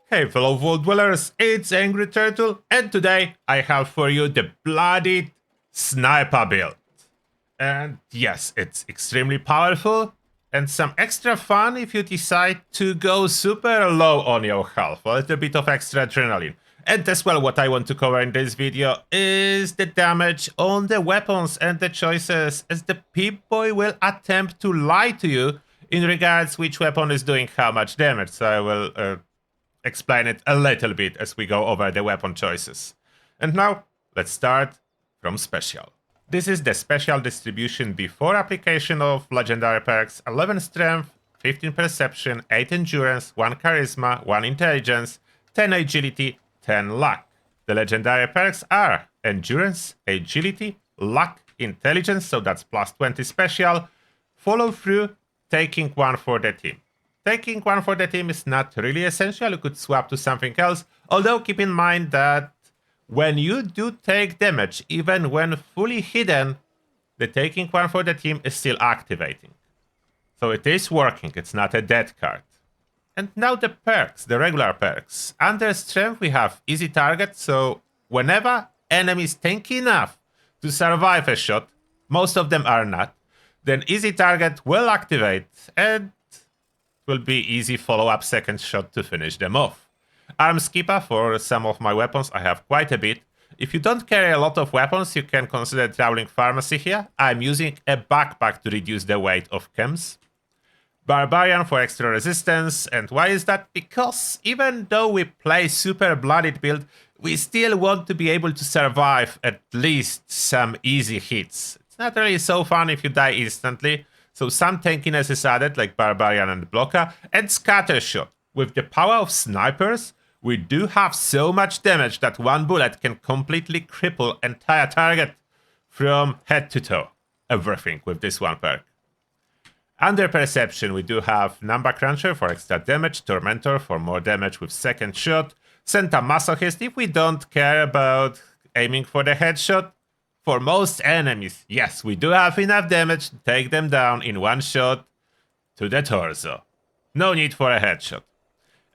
Hey fellow Vault Dwellers, it's Angry Turtle, and today I have for you the Bloodied Sniper build. And yes, it's extremely powerful, and some extra fun if you decide to go super low on your health, a little bit of extra adrenaline. And as well, what I want to cover in this video is the damage on the weapons and the choices, as the Pip-Boy will attempt to lie to you in regards which weapon is doing how much damage. So I will explain it a little bit as we go over the weapon choices. And now, let's start from special. This is the special distribution before application of legendary perks: 11 strength, 15 perception, 8 endurance, 1 charisma, 1 intelligence, 10 agility, 10 luck. The legendary perks are endurance, agility, luck, intelligence, so that's plus 20 special, follow through, taking 1 for the team. Taking 1 for the team is not really essential, you could swap to something else, although keep in mind that when you do take damage, even when fully hidden, the taking 1 for the team is still activating. So it is working, it's not a dead card. And now the perks, the regular perks. Under strength we have easy target, so whenever enemies tank enough to survive a shot, most of them are not, then easy target will activate and will be easy follow-up second shot to finish them off. Arm skipper for some of my weapons, I have quite a bit. If you don't carry a lot of weapons, you can consider traveling pharmacy here. I'm using a backpack to reduce the weight of chems. Barbarian for extra resistance, and why is that? Because even though we play super bloodied build, we still want to be able to survive at least some easy hits. It's not really so fun if you die instantly, so some tankiness is added, like Barbarian and Blocker, and Scattershot. With the power of snipers, we do have so much damage that one bullet can completely cripple entire target from head to toe. Everything with this one perk. Under Perception, we do have Number Cruncher for extra damage, Tormentor for more damage with second shot, Senta Masochist if we don't care about aiming for the headshot. For most enemies, yes, we do have enough damage to take them down in one shot to the torso. No need for a headshot.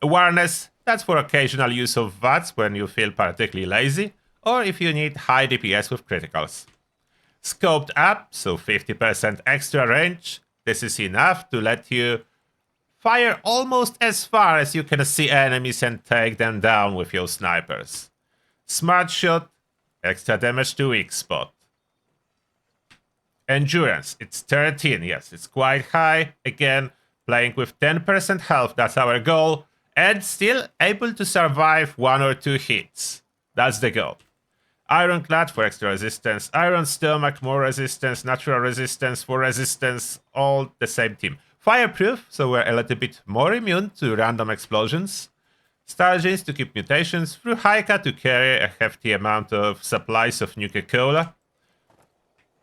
Awareness, that's for occasional use of VATS when you feel particularly lazy, or if you need high DPS with criticals. Scoped up, so 50% extra range. This is enough to let you fire almost as far as you can see enemies and take them down with your snipers. Smart Shot, extra damage to weak spot. Endurance, it's 13, yes, it's quite high. Again, playing with 10% health, that's our goal. And still able to survive 1 or 2 hits. That's the goal. Ironclad for extra resistance. Iron Stomach, more resistance. Natural resistance for resistance. All the same team. Fireproof, so we're a little bit more immune to random explosions. Starjanes to keep mutations. Through Haika to carry a hefty amount of supplies of Nuka-Cola.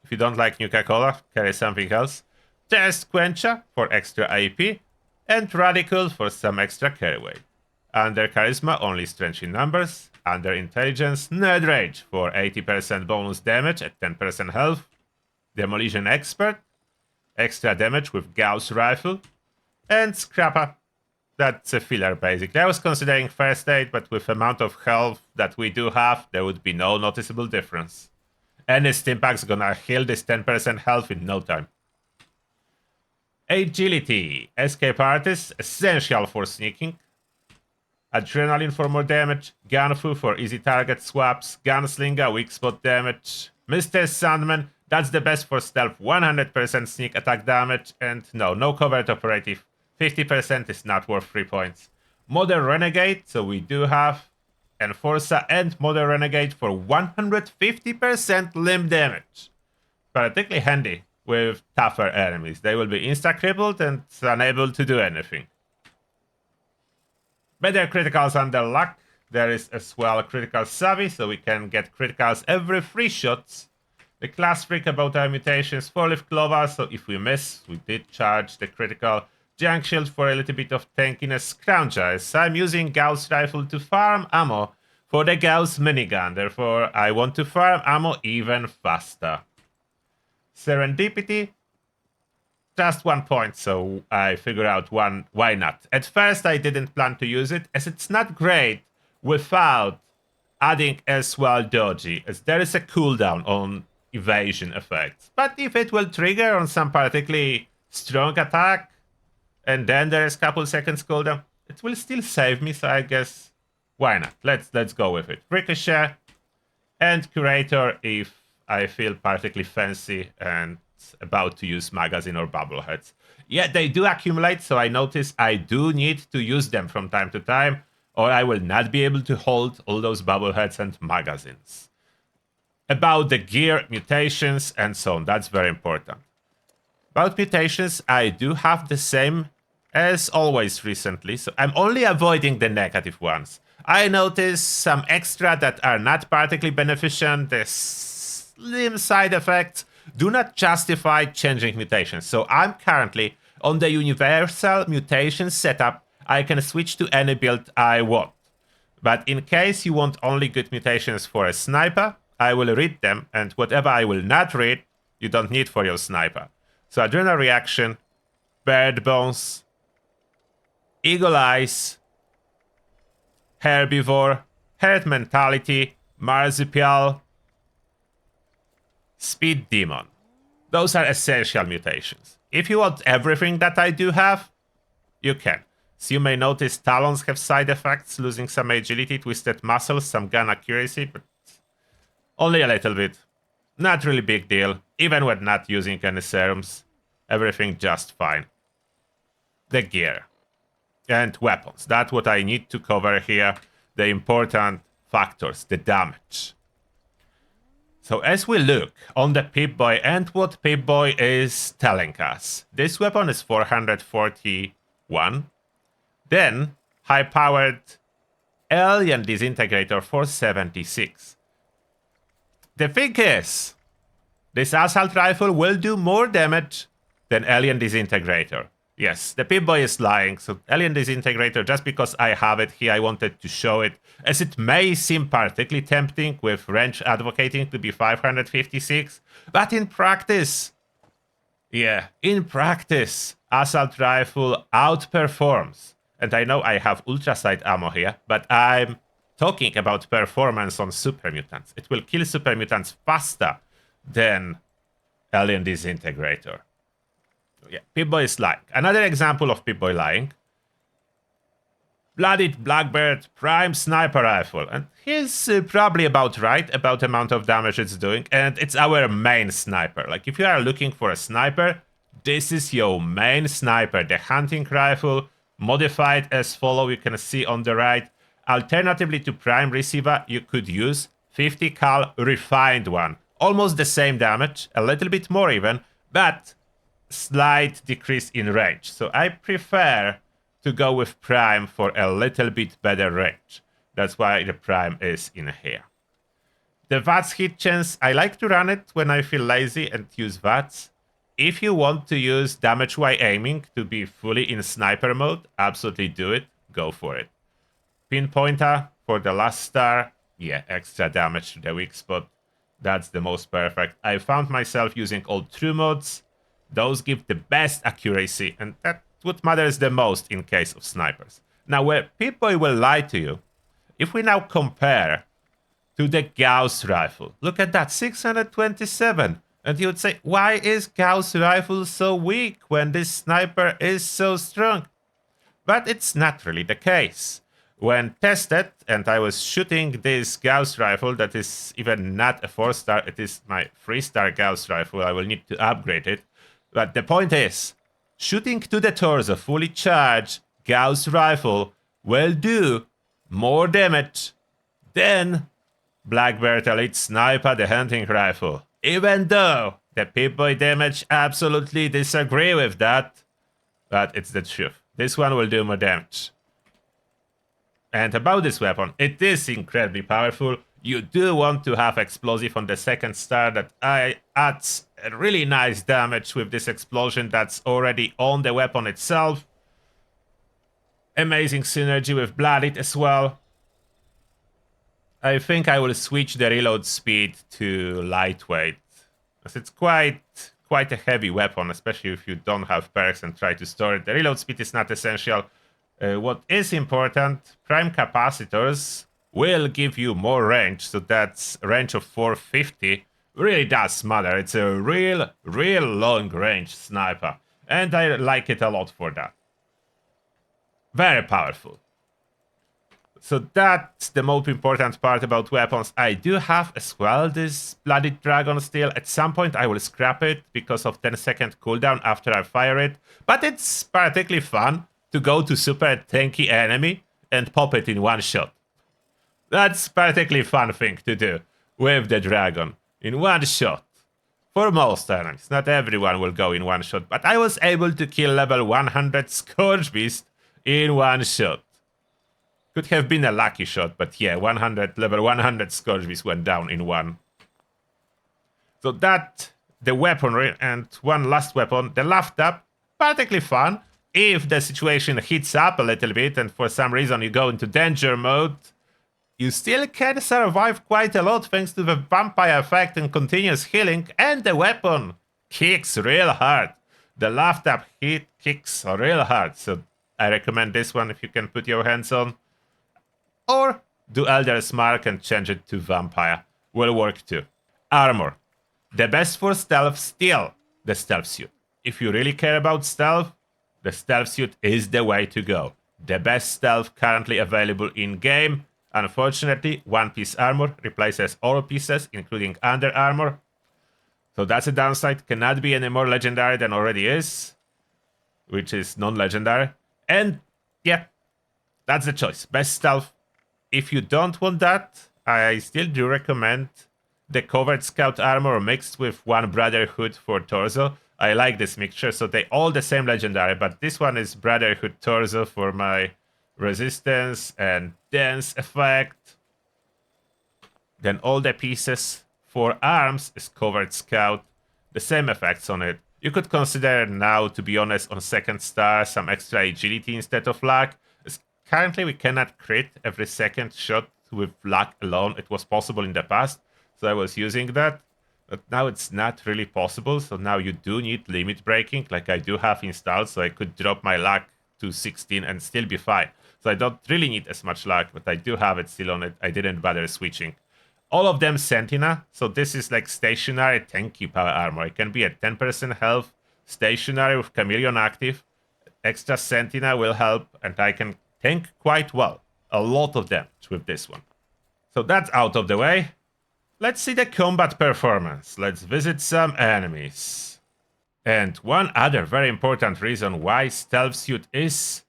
If you don't like Nuka-Cola, carry something else. Test Quencher for extra AP. And Radical for some extra carry weight. Under Charisma, only strength in numbers. Under Intelligence, Nerd Rage for 80% bonus damage at 10% health. Demolition Expert, extra damage with Gauss Rifle. And Scrapper, that's a filler basically. I was considering First Aid, but with the amount of health that we do have, there would be no noticeable difference. Any Stimpack's gonna heal this 10% health in no time. Agility, Escape Artist, essential for sneaking. Adrenaline for more damage, Gunfu for easy target swaps, Gunslinger, weak spot damage. Mr. Sandman, that's the best for stealth, 100% sneak attack damage, and no covert operative, 50% is not worth 3 points. Modern Renegade, so we do have Enforcer and Modern Renegade for 150% limb damage. Particularly handy with tougher enemies. They will be insta-crippled and unable to do anything. Better criticals under luck. There is as well critical savvy, so we can get criticals every 3 shots. The class freak about our mutations, 4-leaf clover, so if we miss, we did charge the critical. Junk shield for a little bit of tankiness. Scrounger, as I'm using Gauss rifle to farm ammo for the Gauss minigun, therefore I want to farm ammo even faster. Serendipity, just 1 point, so I figure out why not. At first, I didn't plan to use it, as it's not great without adding as well dodgy, as there is a cooldown on evasion effects. But if it will trigger on some particularly strong attack, and then there is a couple seconds cooldown, it will still save me, so I guess why not? Let's go with it. Ricochet and Curator if I feel particularly fancy and about to use magazine or bubbleheads. Yeah, they do accumulate, so I notice I do need to use them from time to time, or I will not be able to hold all those bubbleheads and magazines. About the gear, mutations, and so on, that's very important. About mutations, I do have the same as always recently, so I'm only avoiding the negative ones. I notice some extra that are not particularly beneficial, the slim side effects do not justify changing mutations. So I'm currently on the universal mutation setup. I can switch to any build I want. But in case you want only good mutations for a sniper, I will read them, and whatever I will not read, you don't need for your sniper. So adrenal reaction, bird bones, eagle eyes, herbivore, herd mentality, marsupial, speed demon. Those are essential mutations. If you want everything that I do have, you can. So you may notice talons have side effects, losing some agility, twisted muscles, some gun accuracy, but only a little bit. Not really big deal, even when not using any serums. Everything just fine. The gear. And weapons. That's what I need to cover here. The important factors, the damage. So as we look on the Pip-Boy and what Pip-Boy is telling us, this weapon is 441. Then high-powered alien disintegrator 476. The thing is, this assault rifle will do more damage than alien disintegrator. Yes, the Pip-Boy is lying, so alien disintegrator, just because I have it here, I wanted to show it, as it may seem particularly tempting with range advocating to be 556, but in practice, assault rifle outperforms. And I know I have ultrasight ammo here, but I'm talking about performance on super mutants. It will kill super mutants faster than alien disintegrator. Yeah, Pip-Boy is lying. Another example of Pip-Boy lying. Bloodied Blackbird Prime Sniper Rifle. And he's probably about right about the amount of damage it's doing. And it's our main sniper. Like, if you are looking for a sniper, this is your main sniper. The hunting rifle, modified as follow, you can see on the right. Alternatively to Prime Receiver, you could use 50 cal refined one. Almost the same damage, a little bit more even, but slight decrease in range. So I prefer to go with Prime for a little bit better range. That's why the Prime is in here. The VATS hit chance, I like to run it when I feel lazy and use VATS. If you want to use damage while aiming to be fully in sniper mode, absolutely do it. Go for it. Pinpointer for the last star. Yeah, extra damage to the weak spot. That's the most perfect. I found myself using all true modes. Those give the best accuracy, and that's what matters the most in case of snipers. Now, where Pip-Boy will lie to you, if we now compare to the Gauss rifle, look at that, 627. And you would say, why is Gauss rifle so weak when this sniper is so strong? But it's not really the case. When tested, and I was shooting this Gauss rifle that is even not a 4-star, it is my 3-star Gauss rifle, I will need to upgrade it. But the point is, shooting to the torso fully charged Gauss rifle will do more damage than Blackbird Elite Sniper the hunting rifle. Even though the Pip-Boy damage absolutely disagree with that, but it's the truth. This one will do more damage. And about this weapon, it is incredibly powerful. You do want to have explosive on the 2nd star that adds a really nice damage with this explosion that's already on the weapon itself. Amazing synergy with Bloodied as well. I think I will switch the reload speed to lightweight, as it's quite quite a heavy weapon, especially if you don't have perks and try to store it. The reload speed is not essential. What is important, prime capacitors will give you more range, so that's a range of 450. Really does matter. It's a real long range sniper, and I like it a lot for that. Very powerful. So that's the most important part about weapons. I do have as well this Bloodied Dragon steel. At some point I will scrap it because of 10-second cooldown after I fire it. But it's particularly fun to go to super tanky enemy and pop it in one shot. That's particularly fun thing to do with the dragon. In one shot. For most enemies. Not everyone will go in one shot. But I was able to kill level 100 Scourge Beast in one shot. Could have been a lucky shot, but yeah, level 100 Scourge Beast went down in one. So that, the weaponry, and one last weapon, the laughed up, particularly fun. If the situation heats up a little bit and for some reason you go into danger mode, you still can survive quite a lot thanks to the vampire effect and continuous healing, and the weapon kicks real hard. The laughed up hit kicks real hard, so I recommend this one if you can put your hands on. Or do Elder's Mark and change it to Vampire. Will work too. Armor. The best for stealth still, the stealth suit. If you really care about stealth, the stealth suit is the way to go. The best stealth currently available in-game. Unfortunately, one-piece armor replaces all pieces, including under armor. So that's a downside. Cannot be any more legendary than already is, which is non-legendary. And yeah, that's the choice. Best stealth. If you don't want that, I still do recommend the covered scout armor mixed with one Brotherhood for torso. I like this mixture, so they all the same legendary, but this one is Brotherhood torso for my resistance and dense effect. Then all the pieces for arms is covered scout, the same effects on it. You could consider now, to be honest, on second star some extra agility instead of luck. Currently, we cannot crit every second shot with luck alone. It was possible in the past, so I was using that. But now it's not really possible, so now you do need limit breaking, like I do have installed, so I could drop my luck to 16 and still be fine. So I don't really need as much luck, but I do have it still on it. I didn't bother switching. All of them Sentinel, so this is like stationary tanky power armor. It can be at 10% health, stationary with Chameleon active. Extra Sentinel will help, and I can tank quite well. A lot of damage with this one. So that's out of the way. Let's see the combat performance. Let's visit some enemies. And one other very important reason why Stealth Suit is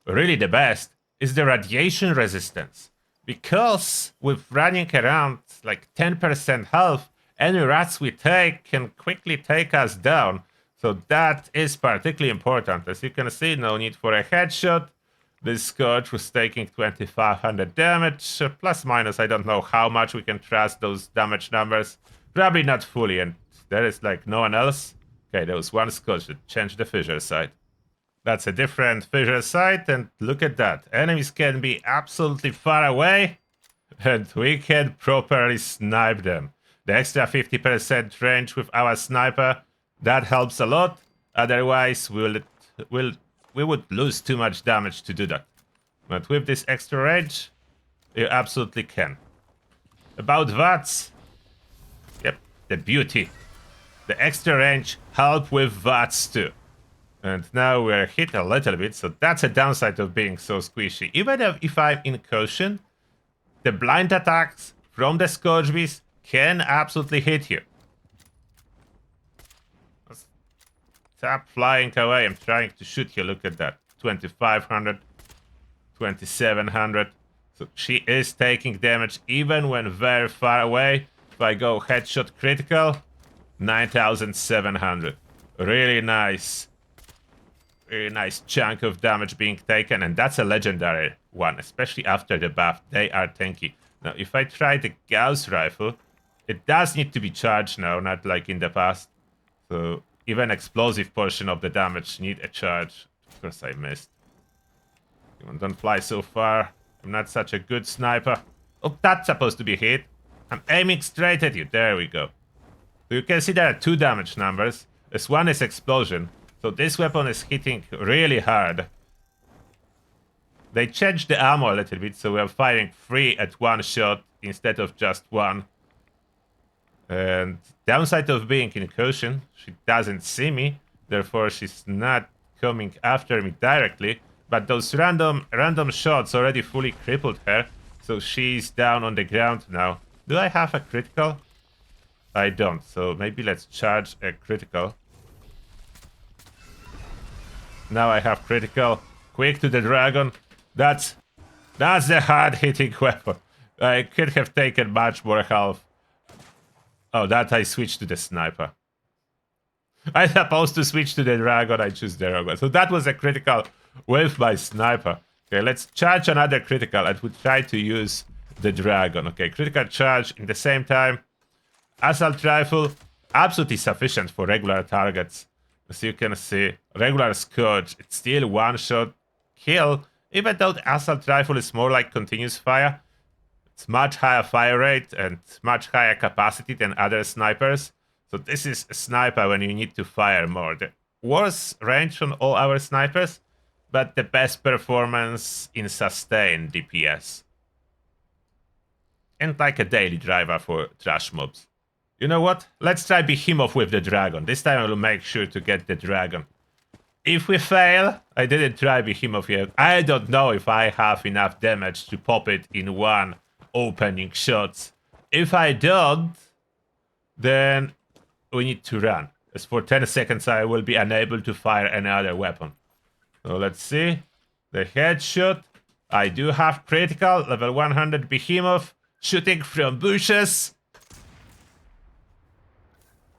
really the best is the radiation resistance. Because with running around like 10% health, any rats we take can quickly take us down. So that is particularly important. As you can see, no need for a headshot. This Scourge was taking 2500 damage, plus minus, I don't know how much we can trust those damage numbers. Probably not fully, and there is like no one else. Okay, there was one Scourge that changed the fissure site. That's a different fissure site, and look at that. Enemies can be absolutely far away, and we can properly snipe them. The extra 50% range with our sniper, that helps a lot. Otherwise, we would lose too much damage to do that. But with this extra range, you absolutely can. About VATS, yep, the beauty. The extra range help with VATS too. And now we're hit a little bit, so that's a downside of being so squishy. Even if I'm in caution, the blind attacks from the Scourge Beast can absolutely hit you. Stop flying away. I'm trying to shoot you. Look at that. 2500, 2700. So she is taking damage even when very far away. If I go headshot critical, 9700. Really nice. Really nice chunk of damage being taken. And that's a legendary one, especially after the buff. They are tanky. Now, if I try the Gauss rifle, it does need to be charged now, not like in the past. So even explosive portion of the damage need a charge. Of course I missed. Don't fly so far. I'm not such a good sniper. Oh, that's supposed to be hit. I'm aiming straight at you. There we go. So you can see there are 2 damage numbers. This one is explosion. So this weapon is hitting really hard. They changed the ammo a little bit, so we are firing 3 at one shot instead of just 1. And downside of being in caution, she doesn't see me, therefore she's not coming after me directly. But those random shots already fully crippled her, so she's down on the ground now. Do I have a critical? I don't, so maybe let's charge a critical. Now I have critical. Quick to the dragon. That's the hard-hitting weapon. I could have taken much more health. Oh, that I switched to the sniper. I'm supposed to switch to the dragon, I choose the wrong one. So that was a critical with my sniper. Okay, let's charge another critical and we try to use the dragon. Okay, critical charge in the same time. Assault rifle, absolutely sufficient for regular targets. As you can see, regular Scourge, it's still one-shot kill, even though the assault rifle is more like continuous fire. It's much higher fire rate and much higher capacity than other snipers. So this is a sniper when you need to fire more. The worst range on all our snipers, but the best performance in sustained DPS. And like a daily driver for trash mobs. You know what? Let's try Behemoth with the dragon. This time I will make sure to get the dragon. If we fail, I didn't try Behemoth yet. I don't know if I have enough damage to pop it in one opening shot. If I don't, then we need to run. As for 10 seconds I will be unable to fire any other weapon. So let's see. The headshot. I do have critical, level 100 Behemoth, shooting from bushes.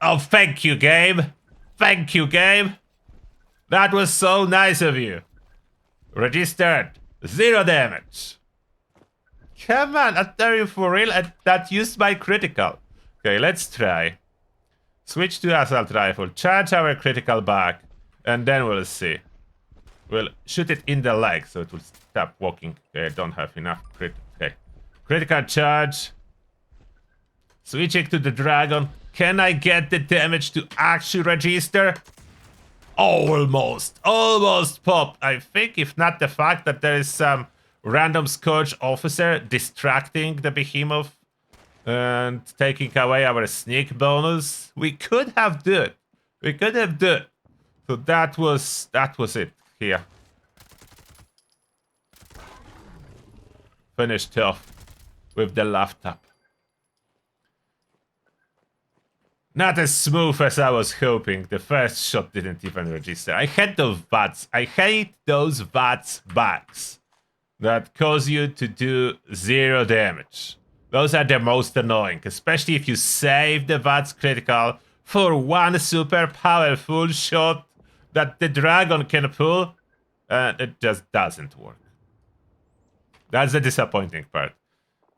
Oh, thank you, game. Thank you, game. That was so nice of you. Registered 0 damage. Come on, are you for real? That used my critical. Okay, let's try. Switch to assault rifle, charge our critical back, and then we'll see. We'll shoot it in the leg so it will stop walking. Okay, I don't have enough crit. Okay. Critical charge. Switching to the dragon. Can I get the damage to actually register? Almost popped. I think if not the fact that there is some random Scourge officer distracting the Behemoth and taking away our sneak bonus, we could have done it. We could have done it. So that was it here. Finished off with the laptop. Not as smooth as I was hoping. The first shot didn't even register. I hate those VATS. I hate those VATS bugs that cause you to do 0 damage. Those are the most annoying, especially if you save the VATS critical for one super powerful shot that the dragon can pull, and it just doesn't work. That's the disappointing part.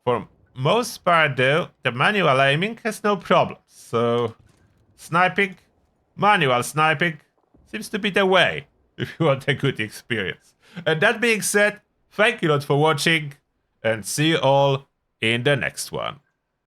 For most part though, the manual aiming has no problems. So, sniping, manual sniping, seems to be the way if you want a good experience. And that being said, thank you a lot for watching, and see you all in the next one.